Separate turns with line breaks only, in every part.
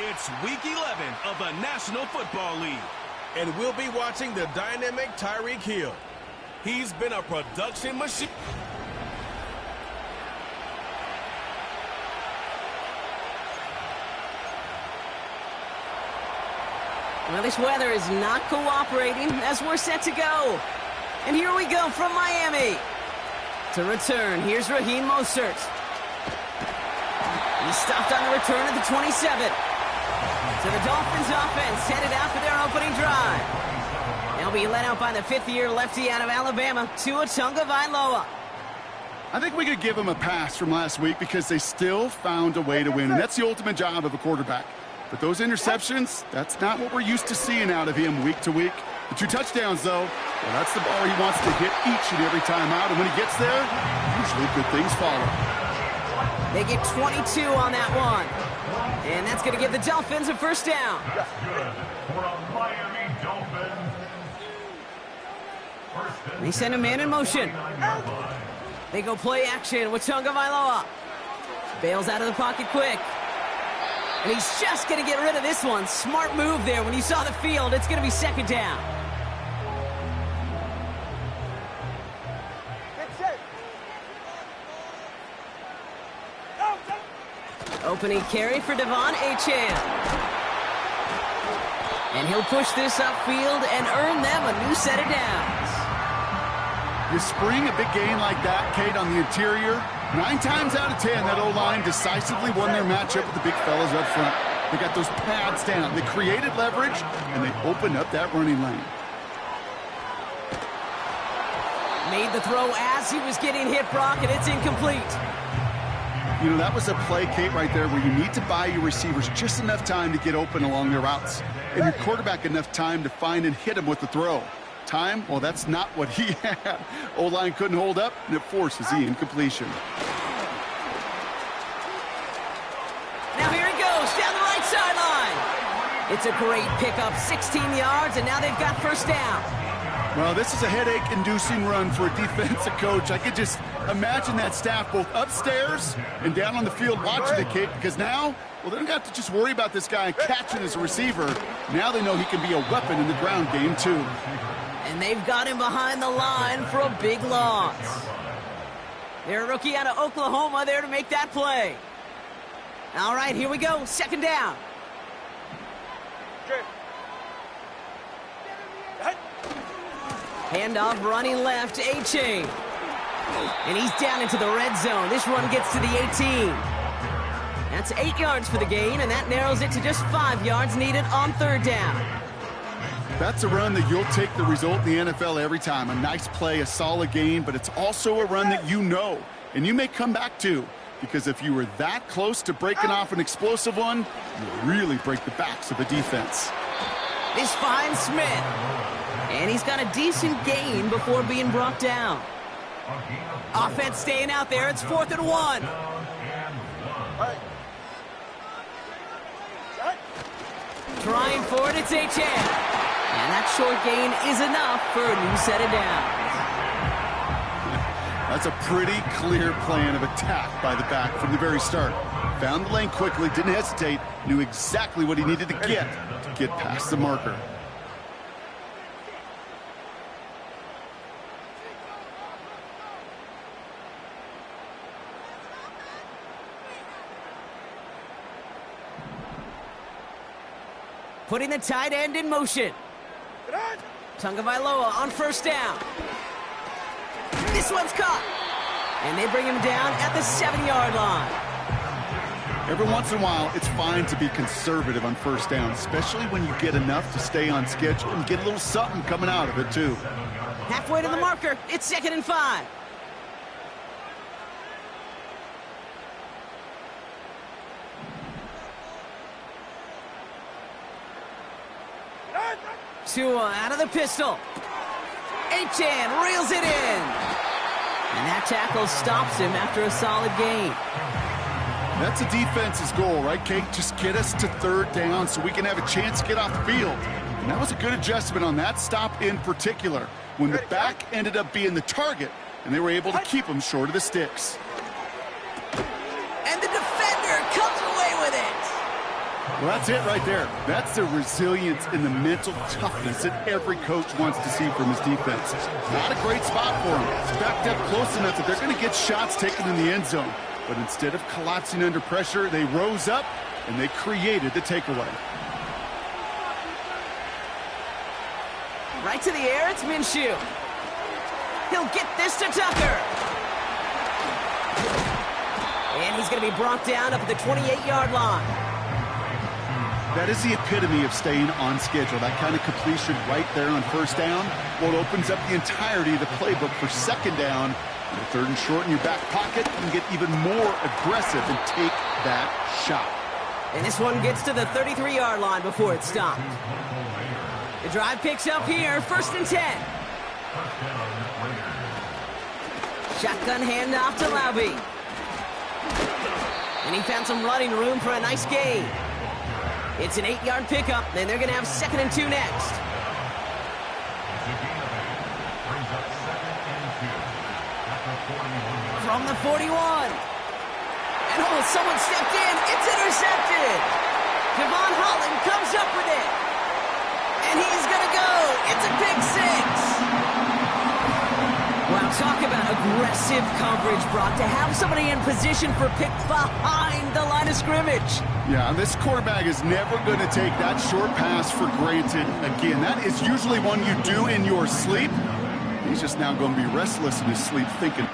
It's Week 11 of the National Football League.
And we'll be watching the dynamic Tyreek Hill. He's been a production machine.
Well, this weather is not cooperating as we're set to go. And here we go from Miami. To return, here's Raheem Mostert. He stopped on the return at the 27. So the Dolphins offense headed out for their opening drive. They'll be led out by the fifth-year lefty out of Alabama, Tua Tagovailoa.
I think we could give him a pass from last week because they still found a way to win. And that's the ultimate job of a quarterback. But those interceptions, that's not what we're used to seeing out of him week to week. The 2 touchdowns, though, well, that's the ball he wants to hit each and every time out. And when he gets there, usually good things follow.
They get 22 on that one. And that's going to give the Dolphins a first down. They send a man in motion. They go play action with Tagovailoa. Bails out of the pocket quick. And he's just going to get rid of this one. Smart move there. When you saw the field, it's going to be second down. Opening carry for Devon Achane. And he'll push this upfield and earn them a new set of downs.
You spring a big gain like that, Kate, on the interior. 9 times out of 10, that O-line decisively won their matchup with the big fellas up front. They got those pads down. They created leverage, and they opened up that running lane.
Made the throw as he was getting hit, Brock, and it's incomplete.
You know, that was a play, Kate, right there where you need to buy your receivers just enough time to get open along their routes. And your quarterback enough time to find and hit him with the throw. Time, well, that's not what he had. O-line couldn't hold up, and it forces the incompletion.
Now here he goes, down the right sideline. It's a great pickup, 16 yards, and now they've got first down.
Well, this is a headache-inducing run for a defensive coach. I could just imagine that staff both upstairs and down on the field watching the kick, because now, well, they don't have to just worry about this guy catching as a receiver. Now they know he can be a weapon in the ground game, too.
And they've got him behind the line for a big loss. They're a rookie out of Oklahoma there to make that play. All right, here we go, second down. Handoff running left, Achane. And he's down into the red zone. This run gets to the 18. That's 8 yards for the gain, and that narrows it to just 5 yards needed on third down.
That's a run that you'll take the result in the NFL every time. A nice play, a solid gain, but it's also a run that you know, and you may come back to, because if you were that close to breaking off an explosive one, you'll really break the backs of a defense.
This finds Smith. And he's got a decent gain before being brought down. Offense staying out there. It's 4th and 1. Trying for it, it's Achane. And that short gain is enough for a new set of downs.
That's a pretty clear plan of attack by the back from the very start. Found the lane quickly, didn't hesitate, knew exactly what he needed to get past the marker.
Putting the tight end in motion. Tagovailoa on first down. This one's caught. And they bring him down at the 7-yard line.
Every once in a while, it's fine to be conservative on first down, especially when you get enough to stay on schedule and get a little something coming out of it, too.
Halfway to the marker. It's 2nd and 5. Tua out of the pistol. Achane reels it in. And that tackle stops him after a solid gain.
That's a defense's goal, right, Kate? Just get us to third down so we can have a chance to get off the field. And that was a good adjustment on that stop in particular, when the back ended up being the target, and they were able to keep him short of the sticks.
And the defender comes away with it.
Well, that's it right there. That's the resilience and the mental toughness that every coach wants to see from his defense. Not a great spot for him. It's backed up close enough that they're going to get shots taken in the end zone. But instead of collapsing under pressure, they rose up and they created the takeaway.
Right to the air, it's Minshew. He'll get this to Tucker. And he's going to be brought down up at the 28-yard line.
That is the epitome of staying on schedule. That kind of completion right there on first down. Well, it opens up the entirety of the playbook for second down. With third and short in your back pocket, you can get even more aggressive and take that shot.
And this one gets to the 33-yard line before it's stopped. The drive picks up here, 1st and 10. Shotgun handoff to Laube. And he found some running room for a nice gain. It's an 8-yard pickup, and they're going to have 2nd and 2 next. From the 41. And someone stepped in. It's intercepted. Javon Holland comes up with it. And he's going to go. It's a pick 6. Wow, talk about aggressive coverage, Brock. To have somebody in position for pick behind the line of scrimmage.
Yeah, this quarterback is never going to take that short pass for granted again. That is usually one you do in your sleep. He's just now going to be restless in his sleep thinking.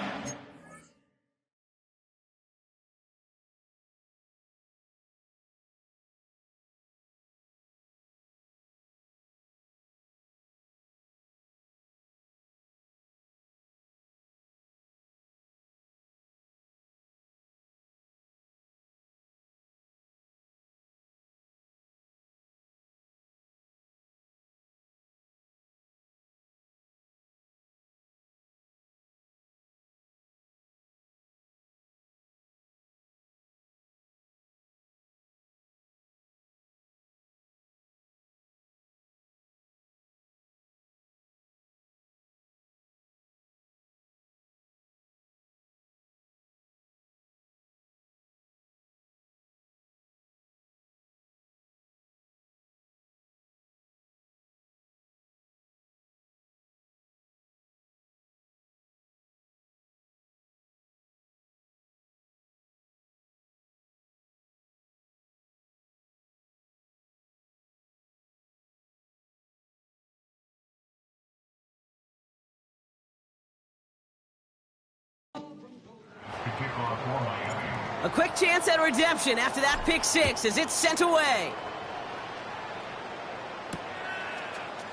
A quick chance at redemption after that pick 6 as it's sent away.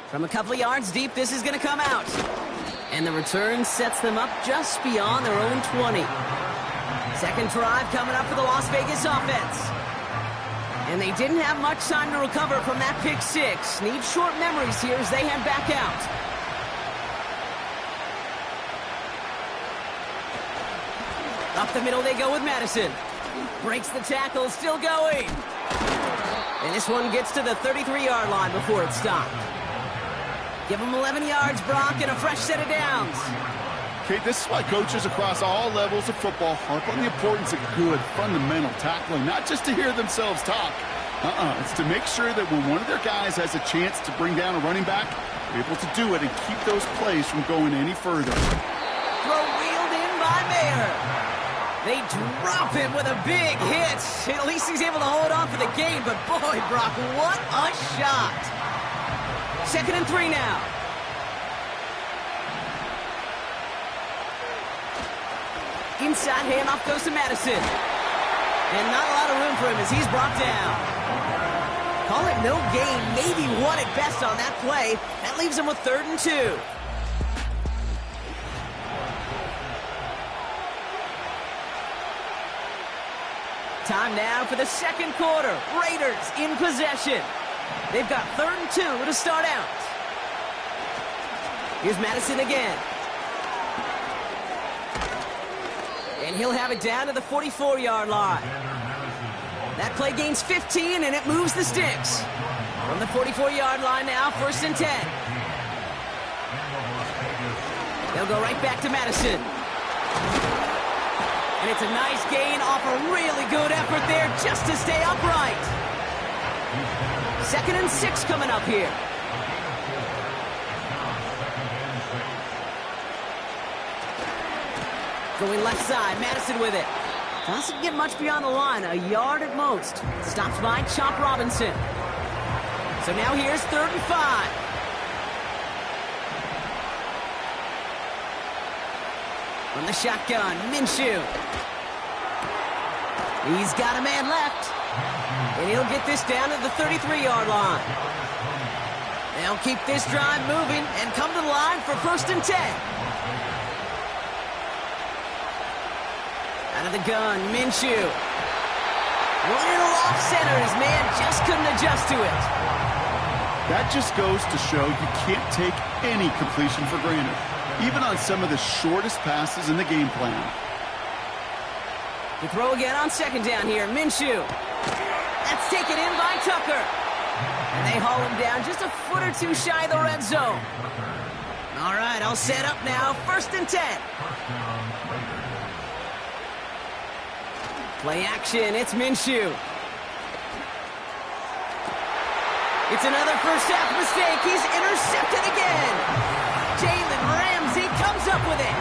From a couple of yards deep, this is going to come out. And the return sets them up just beyond their own 20. Second drive coming up for the Las Vegas offense. And they didn't have much time to recover from that pick 6. Need short memories here as they head back out. Up the middle they go with Madison. Breaks the tackle, still going. And this one gets to the 33-yard line before it's stopped. Give them 11 yards, Brock, and a fresh set of downs.
Okay, this is why coaches across all levels of football harp on the importance of good, fundamental tackling, not just to hear themselves talk. It's to make sure that when one of their guys has a chance to bring down a running back, they're able to do it and keep those plays from going any further.
Throw wheeled in by Mayer. They drop him with a big hit. At least he's able to hold on for the game, but boy, Brock, what a shot. 2nd and 3 now. Inside handoff goes to Madison. And not a lot of room for him as he's brought down. Call it no gain, maybe one at best on that play. That leaves him with 3rd and 2. Time now for the second quarter. Raiders in possession. They've got 3rd and 2 to start out. Here's Madison again. And he'll have it down to the 44-yard line. That play gains 15, and it moves the sticks. From the 44-yard line now, 1st and 10. They'll go right back to Madison. And it's a nice gain off a really good effort there just to stay upright. 2nd and 6 coming up here. Going left side, Madison with it. Doesn't get much beyond the line, a yard at most. Stops by Chop Robinson. So now here's 3rd and 5. From the shotgun, Minshew. He's got a man left. And he'll get this down to the 33-yard line. They'll keep this drive moving and come to the line for 1st and 10. Out of the gun, Minshew. Little off center. His man just couldn't adjust to it.
That just goes to show you can't take any completion for granted, even on some of the shortest passes in the game plan.
To throw again on 2nd down here, Minshew. That's taken in by Tucker. And they haul him down just a foot or two shy of the red zone. All right, I'll set up now. 1st and 10. Play action, it's Minshew. It's another first half mistake. He's intercepted again. Jalen Ramsey comes up with it.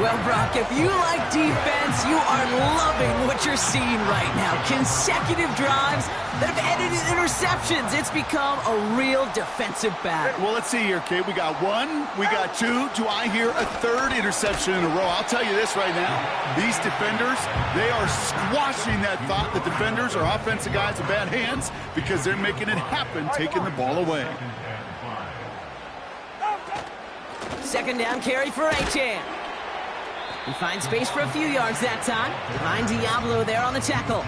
Well, Brock, if you like defense, you are loving what you're seeing right now. Consecutive drives that have ended in interceptions. It's become a real defensive battle.
Well, let's see here, Kate. We got 1, we got 2. Do I hear a 3rd interception in a row? I'll tell you this right now. These defenders, they are squashing that thought that defenders are offensive guys with bad hands because they're making it happen, taking the ball away.
2nd down carry for Achane. He finds space for a few yards that time. Behind Diablo there on the tackle.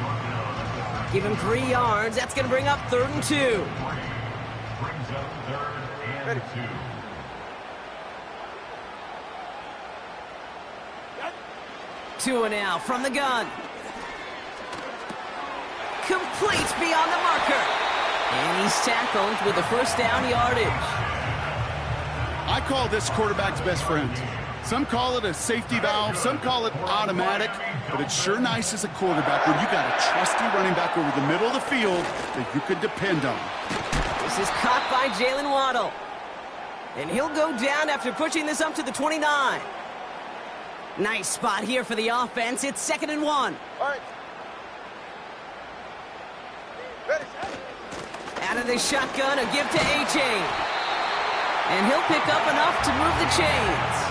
Give him 3 yards. That's going to bring up 3rd and 2.
Ready.
Tua now from the gun. Complete beyond the marker. And he's tackled with a 1st down yardage.
I call this quarterback's best friend. Some call it a safety valve, some call it automatic, but it's sure nice as a quarterback when you got a trusty running back over the middle of the field that you can depend on.
This is caught by Jalen Waddle. And he'll go down after pushing this up to the 29. Nice spot here for the offense. It's 2nd and 1.
All right. Ready.
Out of the shotgun, a give to Achane. And he'll pick up enough to move the chains.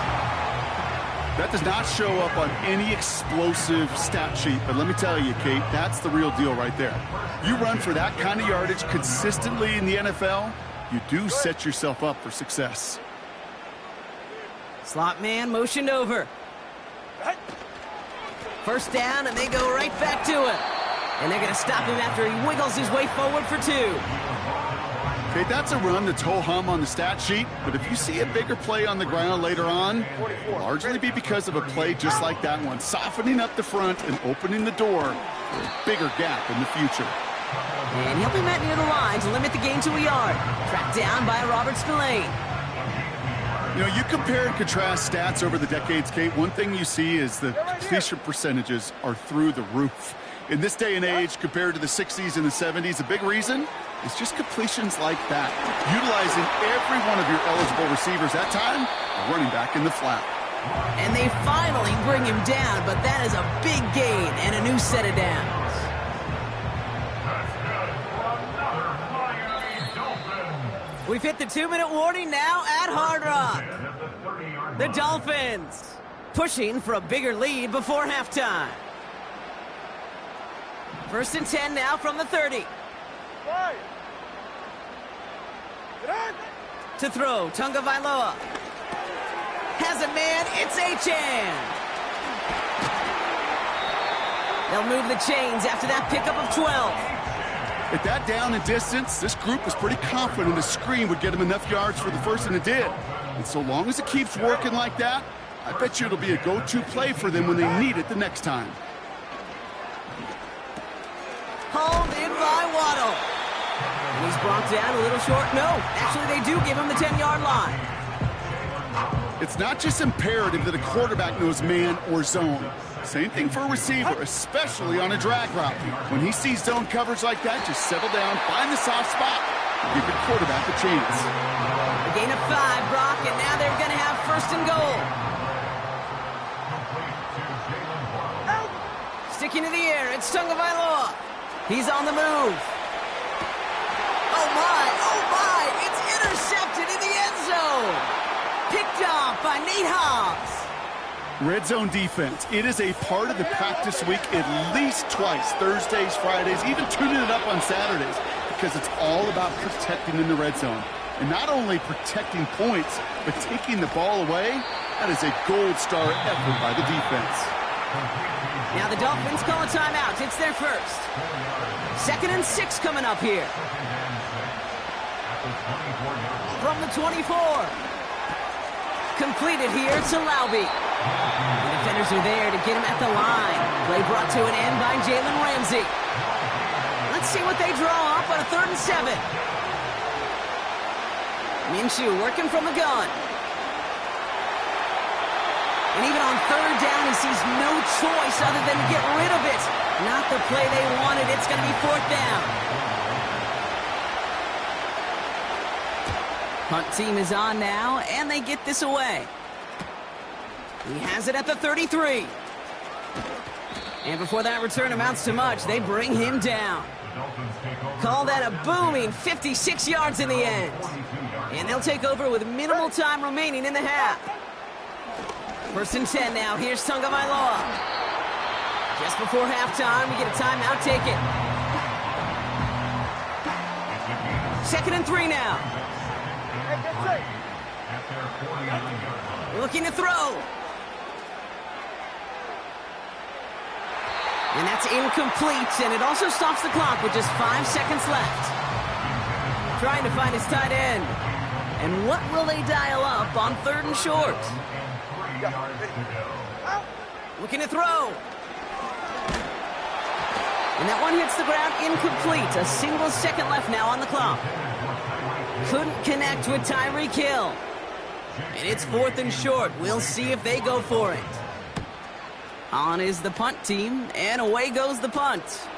That does not show up on any explosive stat sheet, but let me tell you, Kate, that's the real deal right there. You run for that kind of yardage consistently in the NFL, you do set yourself up for success.
Slot man motioned over. 1st down, and they go right back to it. And they're going to stop him after he wiggles his way forward for 2.
Okay, that's a run that's ho-hum on the stat sheet, but if you see a bigger play on the ground later on, it'll largely be because of a play just like that one, softening up the front and opening the door for a bigger gap in the future.
And he'll be met near the line to limit the gain to a yard. Tracked down by Robert Spillane.
You know, you compare and contrast stats over the decades, Kate. One thing you see is the completion percentages are through the roof. In this day and age, compared to the 60s and the 70s, a big reason is just completions like that. Utilizing every one of your eligible receivers that time, a running back in the flat.
And they finally bring him down, but that is a big gain and a new set of downs. We've hit the 2-minute warning now at Hard Rock. The Dolphins pushing for a bigger lead before halftime. 1st and 10 now from the 30. To throw, Tunga Vailoa. Has a man, it's Achane. They'll move the chains after that pickup of 12.
At that down and distance, this group was pretty confident a screen would get them enough yards for the 1st, and it did. And so long as it keeps working like that, I bet you it'll be a go-to play for them when they need it the next time.
Hauled in by Waddle. And he's brought down a little short. No, actually they do give him the 10-yard line.
It's not just imperative that a quarterback knows man or zone. Same thing for a receiver, especially on a drag route. When he sees zone coverage like that, just settle down, find the soft spot, and give your quarterback a chance.
A gain of 5, Brock, and now they're going to have first and goal. Sticking to the air, it's Tagovailoa. He's on the move. Oh my, it's intercepted in the end zone. Picked off by Nate Hobbs.
Red zone defense, it is a part of the practice week at least twice, Thursdays, Fridays, even tuning it up on Saturdays, because it's all about protecting in the red zone. And not only protecting points, but taking the ball away, that is a gold star effort by the defense.
Now the Dolphins call a timeout. It's their first. 2nd and 6 coming up here. From the 24. Completed here to Laube. The defenders are there to get him at the line. Play brought to an end by Jalen Ramsey. Let's see what they draw up on a 3rd and 7. Minshew working from the gun. And even on 3rd down, he sees no choice other than to get rid of it. Not the play they wanted. It's going to be 4th down. Punt team is on now, and they get this away. He has it at the 33. And before that return amounts to much, they bring him down. Call that a booming 56 yards in the end. And they'll take over with minimal time remaining in the half. 1st and 10 now. Here's Tagovailoa. Just before halftime, we get a timeout taken. 2nd and 3 now. Looking to throw. And that's incomplete, and it also stops the clock with just 5 seconds left. Trying to find his tight end. And what will they dial up on 3rd and short? Looking to throw. And that one hits the ground incomplete. A single second left now on the clock. Couldn't connect with Tyreek Hill. And it's 4th and short. We'll see if they go for it. On is the punt team, and away goes the punt.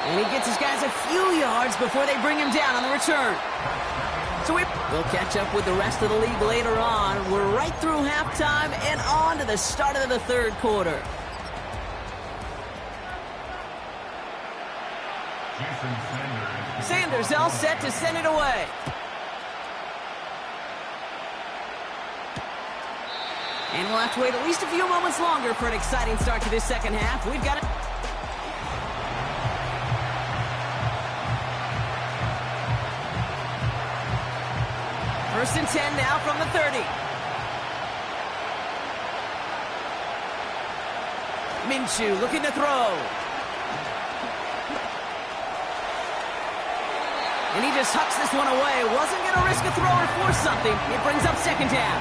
And he gets his guys a few yards before they bring him down on the return. So we'll catch up with the rest of the league later on. We're right through halftime and on to the start of the 3rd quarter. Sanders all set to send it away. And we'll have to wait at least a few moments longer for an exciting start to this 2nd half. We've got it. First and 10 now from the 30. Minshew looking to throw. And he just hucks this one away. Wasn't going to risk a throw or force something. It brings up 2nd down.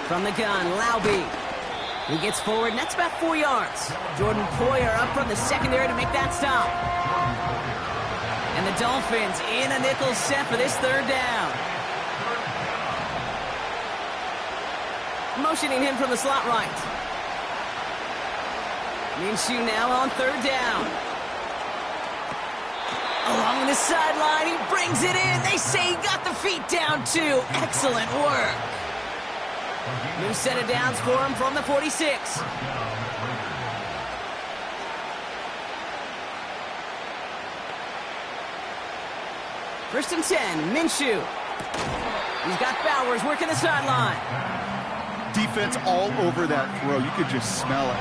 From the gun, Laube. He gets forward, and that's about 4 yards. Jordan Poyer up from the secondary to make that stop. And the Dolphins in a nickel set for this 3rd down. Motioning him from the slot right. Minshew now on 3rd down. Along the sideline, he brings it in. They say he got the feet down, too. Excellent work. New set of downs for him from the 46. First and 10, Minshew. He's got Bowers working the sideline.
Defense all over that throw. You could just smell it.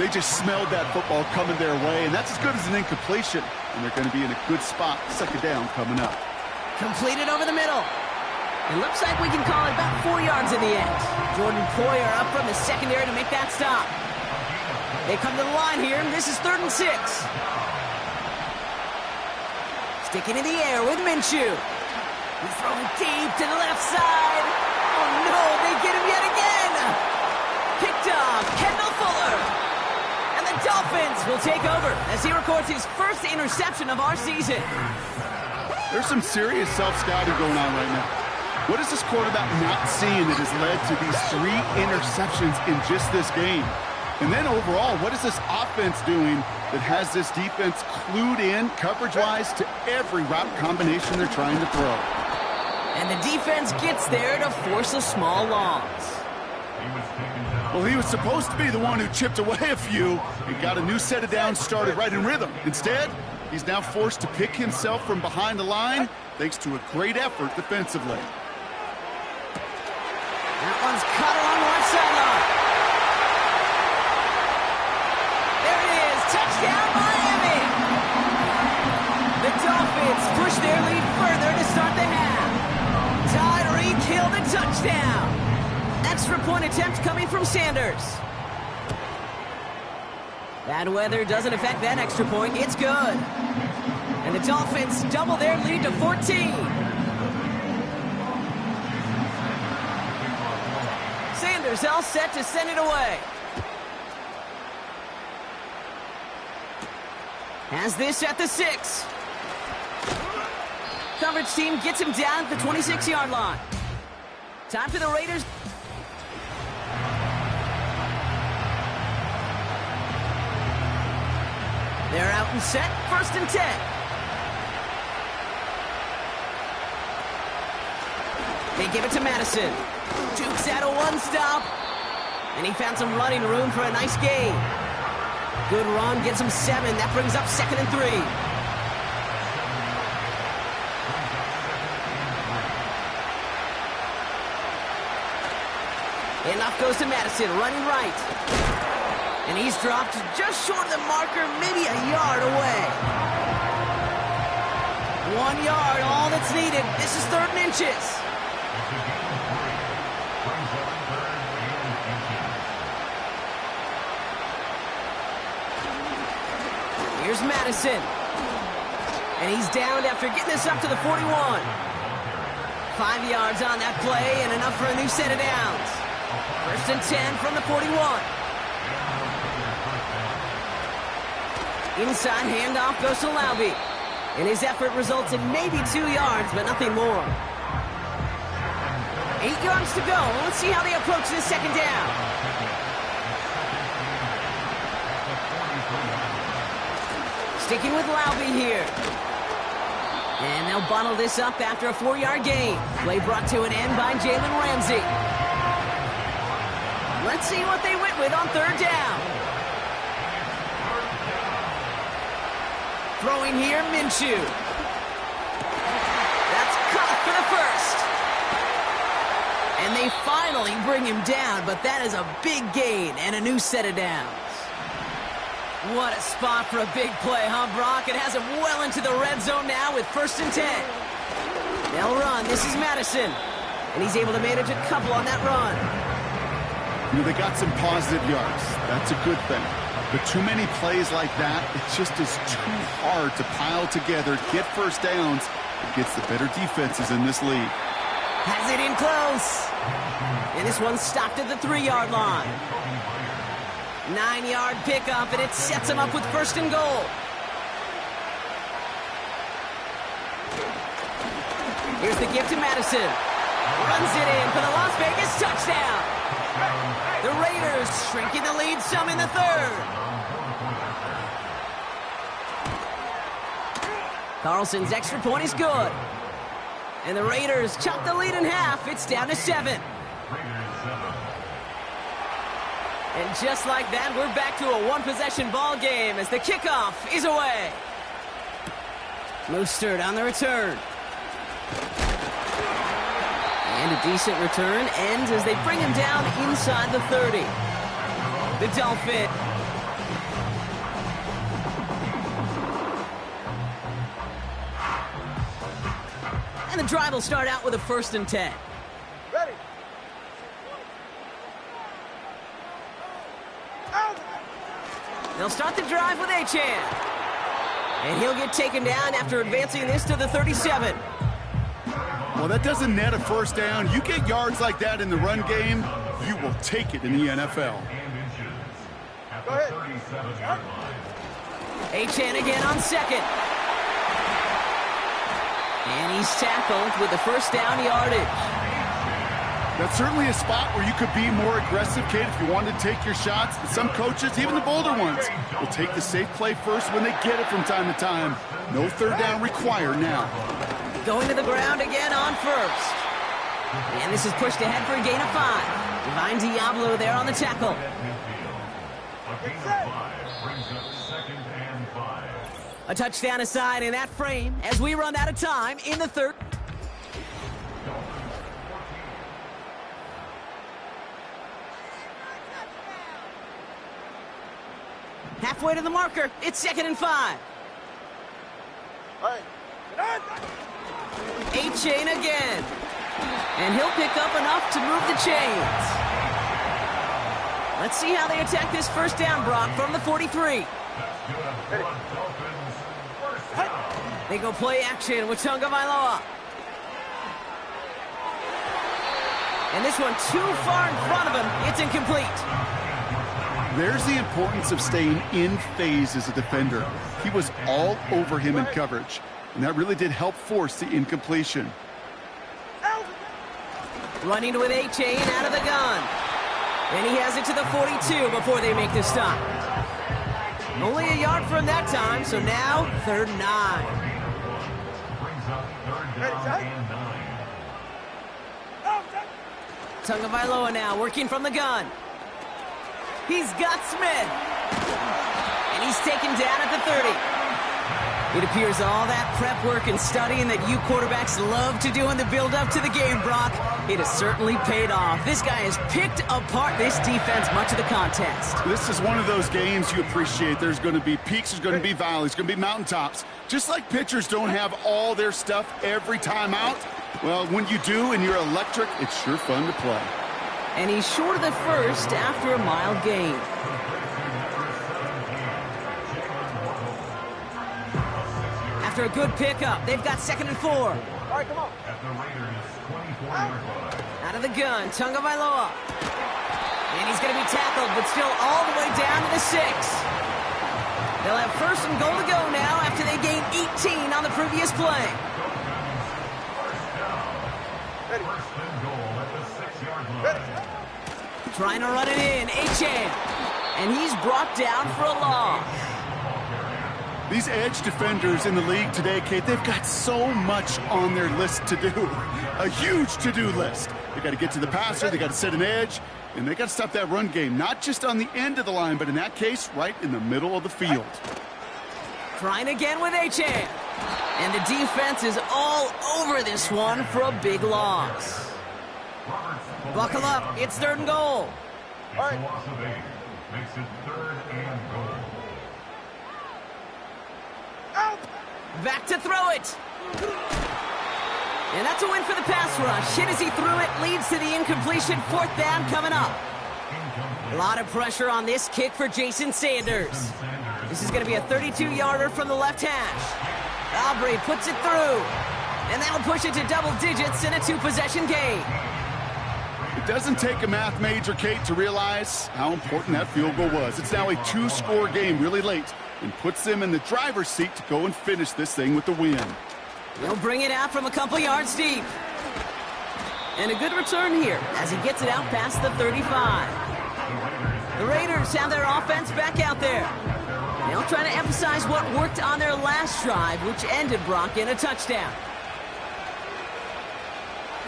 They just smelled that football coming their way, and that's as good as an incompletion. And they're going to be in a good spot. 2nd down coming up.
Completed over the middle. It looks like we can call it about 4 yards in the end. Jordan Poyer up from the secondary to make that stop. They come to the line here, and this is 3rd and 6. Sticking in the air with Minshew. He's throwing deep to the left side. Oh no, they get him yet again. Picked off, Kendall Fuller. And the Dolphins will take over as he records his first interception of our season.
There's some serious self-scouting going on right now. What is this quarterback not seeing that has led to these 3 interceptions in just this game? And then overall, what is this offense doing that has this defense clued in, coverage-wise, to every route combination they're trying to throw?
And the defense gets there to force a small loss.
Well, he was supposed to be the one who chipped away a few and got a new set of downs started right in rhythm. Instead, he's now forced to pick himself from behind the line thanks to a great effort defensively.
That one's cut along the left sideline. There it is. Touchdown, Miami. The Dolphins push their lead further to start the half. Tyreek Hill the touchdown. Extra point attempt coming from Sanders. Bad weather doesn't affect that extra point. It's good. And the Dolphins double their lead to 14. Sanders all set to send it away. Has this at the 6. Coverage team gets him down at the 26-yard line. Time for the Raiders. They're out and set, 1st and 10. They give it to Madison. Dukes out of 1 stop. And he found some running room for a nice gain. Good run, gets him 7. That brings up 2nd and 3. Enough goes to Madison, running right. And he's dropped just short of the marker, maybe a yard away. 1 yard, all that's needed. This is 3rd and inches. Here's Madison. And he's downed after getting this up to the 41. 5 yards on that play and enough for a new set of downs. 1st and 10 from the 41. Inside handoff goes to Laube. And his effort results in maybe 2 yards, but nothing more. 8 yards to go. Let's see how they approach this 2nd down. Sticking with Laube here. And they'll bottle this up after a 4-yard gain. Play brought to an end by Jalen Ramsey. Let's see what they went with on 3rd down. Throwing here, Minshew. That's caught for the 1st. And they finally bring him down, but that is a big gain and a new set of downs. What a spot for a big play, huh, Brock? It has him well into the red zone now with 1st and 10. They'll run. This is Madison. And he's able to manage a couple on that run.
You know, they got some positive yards. That's a good thing. But too many plays like that, it just is too hard to pile together, get 1st downs against the better defenses in this league.
Has it in close. And this one's stopped at the 3-yard line. 9-yard pickup, and it sets him up with 1st and goal. Here's the give to Madison. Runs it in for the Las Vegas touchdown. The Raiders shrinking the lead some in the 3rd. Carlson's extra point is good. And the Raiders chop the lead in half. It's down to 7. And just like that, we're back to a 1-possession ball game as the kickoff is away. Mostert on the return. And a decent return ends as they bring him down inside the 30. The Dolphins. And the drive will start out with a 1st and 10.
Ready.
They'll start the drive with Achane. And he'll get taken down after advancing this to the 37.
Well, that doesn't net a 1st down. You get yards like that in the run game, you will take it in the NFL.
Go ahead.
Achane again on 2nd. And he's tackled with the first down yardage.
That's certainly a spot where you could be more aggressive, Kate, if you wanted to take your shots. Some coaches, even the bolder ones, will take the safe play first when they get it from time to time. No third down required now.
Going to the ground again on first. And this is pushed ahead for a gain of 5. Divine Diablo there on the tackle. A touchdown aside in that frame as we run out of time in the third. Halfway to the marker. It's 2nd and 5. A-Chain again. And he'll pick up enough to move the chains. Let's see how they attack this first down, Brock, from the 43. They go play action with Tonga Vailoa. And this one too far in front of him. It's incomplete.
There's the importance of staying in phase as a defender. He was all over him in coverage, and that really did help force the incompletion.
Running with A-Chain out of the gun. And he has it to the 42 before they make the stop. Only a yard from that time, so now 3rd and 9. Tonga Vailoa now working from the gun. He's got Smith. And he's taken down at the 30. It appears all that prep work and studying that you quarterbacks love to do in the build-up to the game, Brock, it has certainly paid off. This guy has picked apart this defense much of the contest.
This is one of those games you appreciate. There's going to be peaks, there's going to be valleys, going to be mountaintops. Just like pitchers don't have all their stuff every time out, well, when you do and you're electric, it's sure fun to play.
And he's short of the first after a mild gain. After a good pickup, they've got 2nd and 4.
All right, come on.
At the Raiders' 24-yard line.
Out of the gun, Tonga Vailoa. And he's going to be tackled, but still all the way down to the 6. They'll have 1st and goal to go now after they gained 18 on the previous play.
First and goal at the 6-yard line.
Trying to run it in, A-Chain. And he's brought down for a loss.
These edge defenders in the league today, Kate, they've got so much on their list to do. A huge to-do list. They got to get to the passer, they got to set an edge, and they got to stop that run game. Not just on the end of the line, but in that case, right in the middle of the field.
Trying again with A-Chain. And the defense is all over this one for a big loss. Buckle up, it's 3rd and goal.
It's a loss of 8. Makes it 3rd and goal.
Back to throw it. And that's a win for the pass rush. Hit as he threw it, leads to the incompletion. 4th down coming up. A lot of pressure on this kick for Jason Sanders. This is going to be a 32-yarder from the left hash. Aubrey puts it through. And that'll push it to double digits in a 2-possession game.
It doesn't take a math major, Kate, to realize how important that field goal was. It's now a 2-score game really late and puts them in the driver's seat to go and finish this thing with the win.
He'll bring it out from a couple yards deep. And a good return here as he gets it out past the 35. The Raiders have their offense back out there. They'll try to emphasize what worked on their last drive, which ended Brock in a touchdown.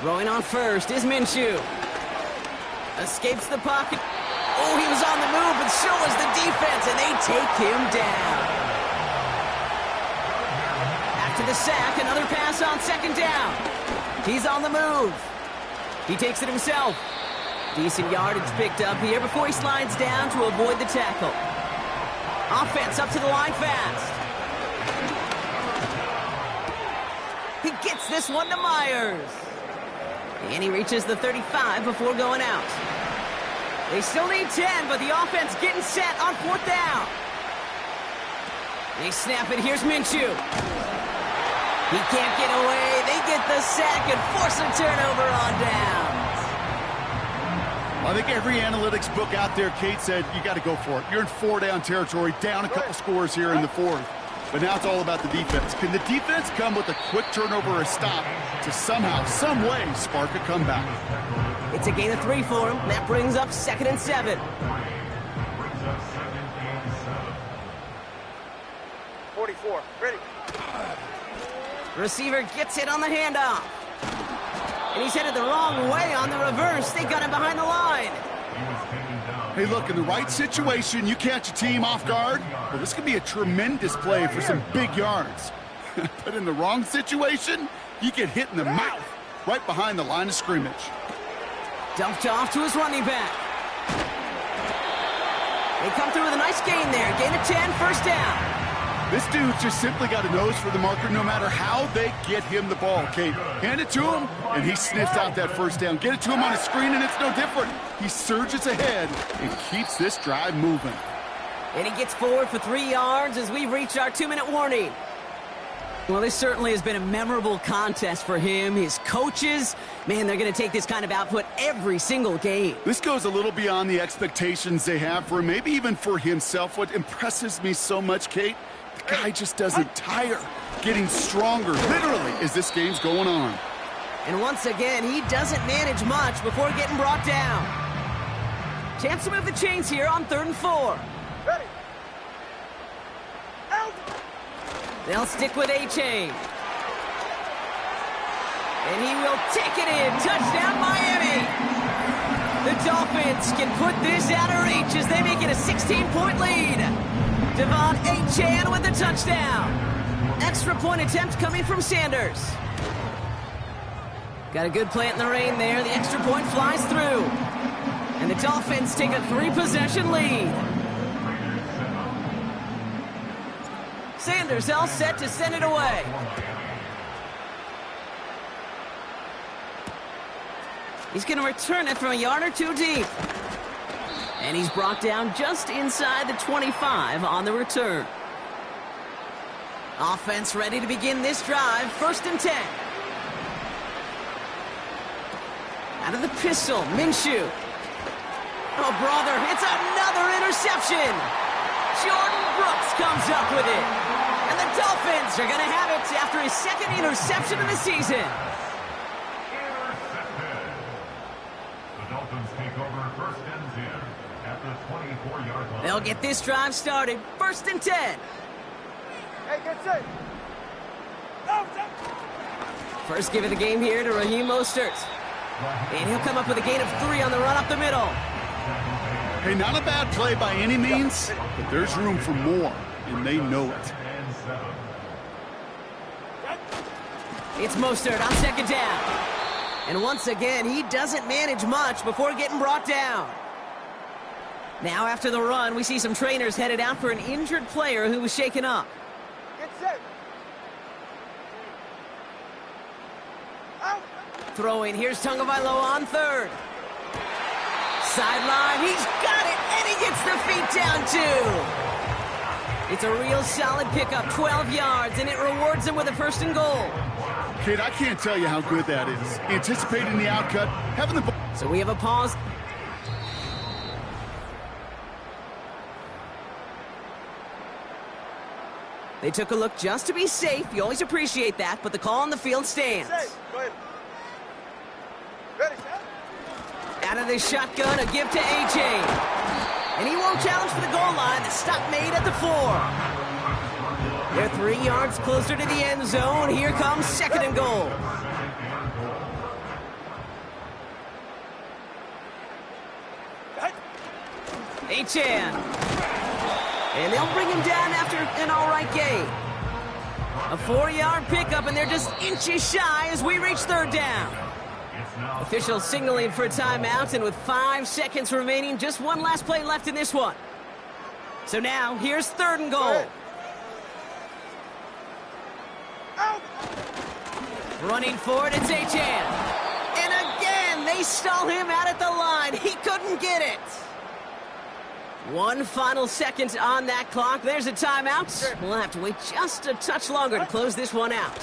Throwing on first is Minshew. Escapes the pocket. Oh, he was on the move, but so was the defense, and they take him down. After the sack, another pass on 2nd down. He's on the move. He takes it himself. Decent yardage picked up here before he slides down to avoid the tackle. Offense up to the line fast. He gets this one to Myers. And he reaches the 35 before going out. They still need 10, but the offense getting set on 4th down. They snap it. Here's Minshew. He can't get away. They get the sack and force a turnover on downs.
I think every analytics book out there, Kate, said you got to go for it. You're in 4-down territory, down a couple scores here in the 4th. But now it's all about the defense. Can the defense come with a quick turnover or a stop to somehow, some way, spark a comeback?
It's a gain of 3 for him. That brings up 2nd and 7.
44. Ready.
Receiver gets it on the handoff. And he's headed the wrong way on the reverse. They got him behind the line.
Hey, look, in the right situation, you catch a team off guard. Well, this could be a tremendous play for some big yards. But in the wrong situation, you get hit in the mouth right behind the line of scrimmage.
Dumped off to his running back. They come through with a nice gain there. Gain of 10, first down.
This dude's just simply got a nose for the marker no matter how they get him the ball, Kate. Hand it to him, and he sniffs out that first down. Get it to him on a screen, and it's no different. He surges ahead and keeps this drive moving.
And he gets forward for 3 yards as we reach our 2-minute warning. Well, this certainly has been a memorable contest for him. His coaches, man, they're going to take this kind of output every single game.
This goes a little beyond the expectations they have for him, maybe even for himself. What impresses me so much, Kate, the guy just doesn't tire, getting stronger, literally, as this game's going on.
And once again, he doesn't manage much before getting brought down. Chance to move the chains here on 3rd and 4.
Ready. Out.
They'll stick with A-Chain. And he will take it in. Touchdown, Miami. The Dolphins can put this out of reach as they make it a 16-point lead. Devon A-Chan with the touchdown. Extra point attempt coming from Sanders. Got a good plant in the rain there. The extra point flies through. And the Dolphins take a 3-possession lead. Sanders all set to send it away. He's going to return it from a yard or 2 deep. And he's brought down just inside the 25 on the return. Offense ready to begin this drive. 1st and 10. Out of the pistol, Minshew. Oh, brother, it's another interception. Jordan Brooks comes up with it. And the Dolphins are going to have it after his 2nd interception of the season.
Intercepted. The Dolphins take over 1st and 10 at the 24-yard line.
They'll get this drive started. 1st and 10.
Hey, get set.
First give of the game here to Raheem Mostert. And he'll come up with a gain of 3 on the run up the middle.
Hey, not a bad play by any means, but there's room for more, and they know it.
It's Mostert on 2nd down. And once again, he doesn't manage much before getting brought down. Now after the run, we see some trainers headed out for an injured player who was shaken up.
Get set. Out.
Throwing, here's Tagovailoa on 3rd. Sideline, he's got it, and he gets the feet down too. It's a real solid pickup, 12 yards, and it rewards him with a 1st and goal.
Kid, I can't tell you how good that is. Anticipating the outcut, having the ball.
So we have a pause. They took a look just to be safe. You always appreciate that, but the call on the field stands.
Safe. Go ahead. Ready.
Out of the shotgun, a give to A-Chain. And he won't challenge for the goal line. The stop made at the 4. They're 3 yards closer to the end zone. Here comes 2nd and goal. A-Chan. And they'll bring him down after an all-right gain. A 4-yard pickup, and they're just inches shy as we reach 3rd down. Officials signaling for a timeout, and with 5 seconds remaining, just one last play left in this one. So now, here's 3rd and goal.
Out.
Running for it, it's A-Chan. And again, they stall him out at the line. He couldn't get it. 1 final second on that clock. There's a timeout. We'll have to wait just a touch longer to close this one out.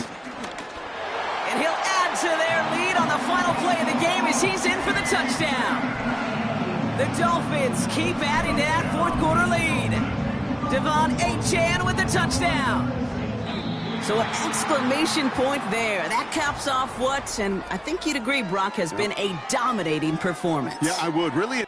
And he'll add to their lead on the final play of the game as he's in for the touchdown. The Dolphins keep adding to that 4th quarter lead. Devon Achane with the touchdown. So an exclamation point there. That caps off what, and I think you'd agree, Brock, has been a dominating performance.
Yeah, I would. Really.